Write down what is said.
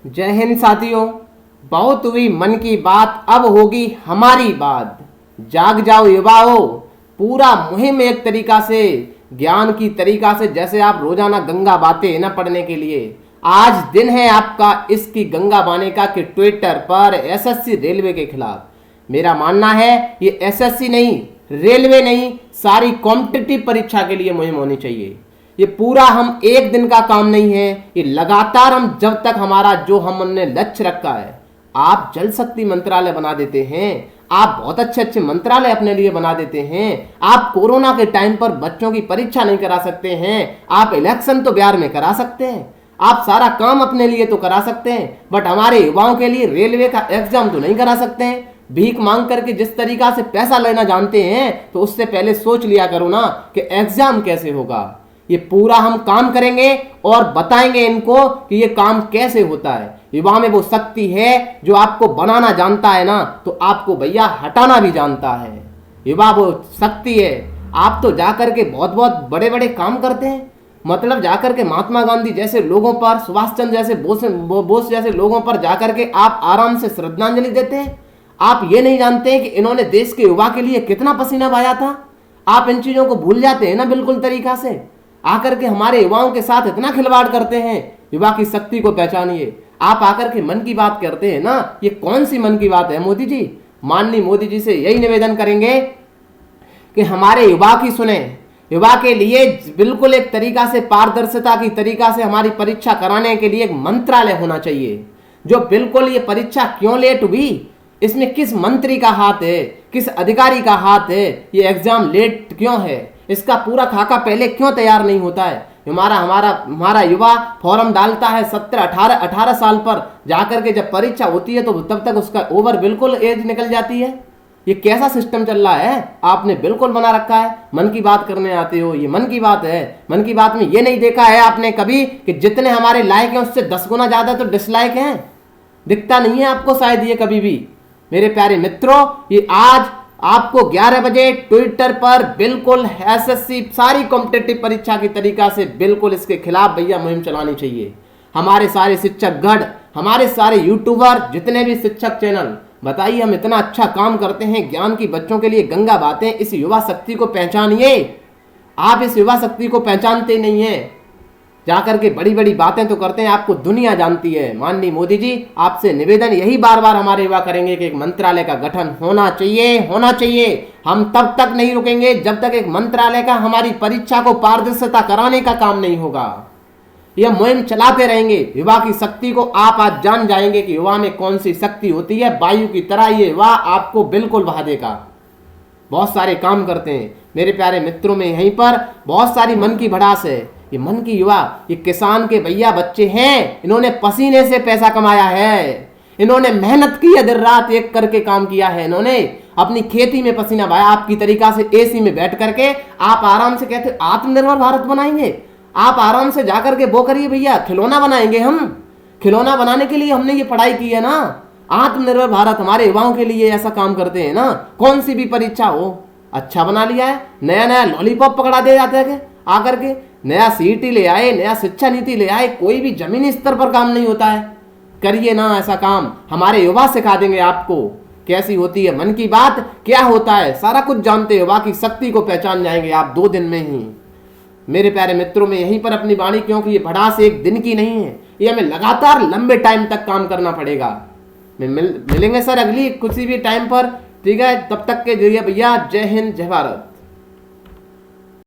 जय हिंद साथियों। बहुत हुई मन की बात, अब होगी हमारी बात। जाग जाओ युवाओं, पूरा मुहिम एक तरीका से ज्ञान की तरीका से, जैसे आप रोजाना गंगा बातें है ना पढ़ने के लिए, आज दिन है आपका इसकी गंगा बाने का कि ट्विटर पर एसएससी रेलवे के खिलाफ। मेरा मानना है ये एसएससी नहीं, रेलवे नहीं, सारी कॉम्पिटिटिव परीक्षा के लिए मुहिम होनी चाहिए। ये पूरा हम एक दिन का काम नहीं है, ये लगातार हम जब तक हमारा जो हमने लक्ष्य रखा है। आप जल शक्ति मंत्रालय बना देते हैं, आप बहुत अच्छे अच्छे मंत्रालय अपने लिए बना देते हैं, आप कोरोना के टाइम पर बच्चों की परीक्षा नहीं करा सकते हैं, आप इलेक्शन तो बिहार में करा सकते हैं, आप सारा काम अपने लिए तो करा सकते हैं, बट हमारे युवाओं के लिए रेलवे का एग्जाम तो नहीं करा सकते हैं। भीख मांग करके जिस तरीका से पैसा लेना जानते हैं, तो उससे पहले सोच लिया करो ना कि एग्जाम कैसे होगा। ये पूरा हम काम करेंगे और बताएंगे इनको कि ये काम कैसे होता है। युवा में वो शक्ति है जो आपको बनाना जानता है ना, तो आपको भैया हटाना भी जानता है। युवा वो शक्ति है। आप तो जाकर के बहुत बहुत बड़े बड़े काम करते हैं, मतलब जाकर के महात्मा गांधी जैसे लोगों पर, सुभाष चंद्र जैसे बोस जैसे लोगों पर जाकर के आप आराम से श्रद्धांजलि देते हैं। आप ये नहीं जानते हैं कि इन्होंने देश के युवा के लिए कितना पसीना बहाया था। आप इन चीजों को भूल जाते हैं ना बिल्कुल तरीका से। आकर के हमारे युवाओं के साथ इतना खिलवाड़ करते हैं। युवा की शक्ति को पहचानिए। आप आकर के मन की बात करते हैं ना, ये कौन सी मन की बात है मोदी जी? माननीय मोदी जी से यही निवेदन करेंगे कि हमारे युवा की सुने। युवा के लिए बिल्कुल एक तरीका से पारदर्शिता की तरीका से हमारी परीक्षा कराने के लिए एक मंत्रालय होना चाहिए, जो बिल्कुल ये परीक्षा क्यों लेट हुई, इसमें किस मंत्री का हाथ है, किस अधिकारी का हाथ है, ये एग्जाम लेट क्यों है, इसका पूरा खाका पहले क्यों तैयार नहीं होता है। हमारा युवा फॉर्म डालता है 17-18 साल पर, जाकर के जब परीक्षा होती है तो तब तक उसका ओवर बिल्कुल एज निकल जाती है। ये कैसा सिस्टम चल रहा है आपने बिल्कुल बना रखा है। मन की बात करने आते हो, ये मन की बात है। मन की बात में ये नहीं देखा है आपने कभी कि जितने हमारे लायक हैं उससे 10 गुना ज्यादा तो डिसलाइक हैं। दिखता नहीं है आपको शायद ये कभी भी। मेरे प्यारे मित्रों, ये आज आपको 11 बजे ट्विटर पर बिल्कुल एसएससी सारी कॉम्पिटिटिव परीक्षा की तरीका से बिल्कुल इसके खिलाफ भैया मुहिम चलानी चाहिए। हमारे सारे शिक्षक गढ़, हमारे सारे यूट्यूबर, जितने भी शिक्षक चैनल, बताइए हम इतना अच्छा काम करते हैं ज्ञान की बच्चों के लिए गंगा बातें। इस युवा शक्ति को पहचानिए। आप इस युवा शक्ति को पहचानते नहीं है, जाकर के बड़ी बड़ी बातें तो करते हैं, आपको दुनिया जानती है। माननीय मोदी जी, आपसे निवेदन यही बार बार हमारे युवा करेंगे कि एक मंत्रालय का गठन होना चाहिए, होना चाहिए। हम तब तक नहीं रुकेंगे जब तक एक मंत्रालय का हमारी परीक्षा को पारदर्शिता कराने का काम नहीं होगा। यह मुहिम चलाते रहेंगे। युवा की शक्ति को आप आज जान जाएंगे कि युवा में कौन सी शक्ति होती है। वायु की तरह ये युवा आपको बिल्कुल बहा देगा। बहुत सारे काम करते हैं मेरे प्यारे मित्रों में, यहीं पर बहुत सारी मन की भड़ास है। ये मन की युवा, ये किसान के भैया बच्चे हैं, इन्होंने पसीने से पैसा कमाया है, इन्होंने मेहनत की है, दिन रात एक करके काम किया है, इन्होंने अपनी खेती में पसीना बहाया। आपकी तरीका से एसी में बैठ करके आप आराम से कहते आत्मनिर्भर भारत बनाएंगे। आप आराम से जाकर के वो करिए भैया, खिलौना बनाएंगे हम। खिलौना बनाने के लिए हमने ये पढ़ाई की है ना। आत्मनिर्भर भारत हमारे युवाओं के लिए ऐसा काम करते हैं ना। कौन सी भी परीक्षा हो, अच्छा बना लिया है। नया नया लॉलीपॉप पकड़ा दिए जाते हैं आकर के, नया सीईटी ले आए, नया शिक्षा नीति ले आए। कोई भी जमीनी स्तर पर काम नहीं होता है। करिए ना ऐसा काम। हमारे युवा सिखा देंगे आपको कैसी होती है मन की बात, क्या होता है, सारा कुछ जानते। युवा की शक्ति को पहचान जाएंगे आप 2 दिन में ही। मेरे प्यारे मित्रों में यहीं पर अपनी वाणी, क्योंकि ये भड़ास एक दिन की नहीं है, ये हमें लगातार लंबे टाइम तक काम करना पड़ेगा। मिलेंगे सर अगली किसी भी टाइम पर, ठीक है? तब तक के लिए भैया जय हिंद, जय भारत।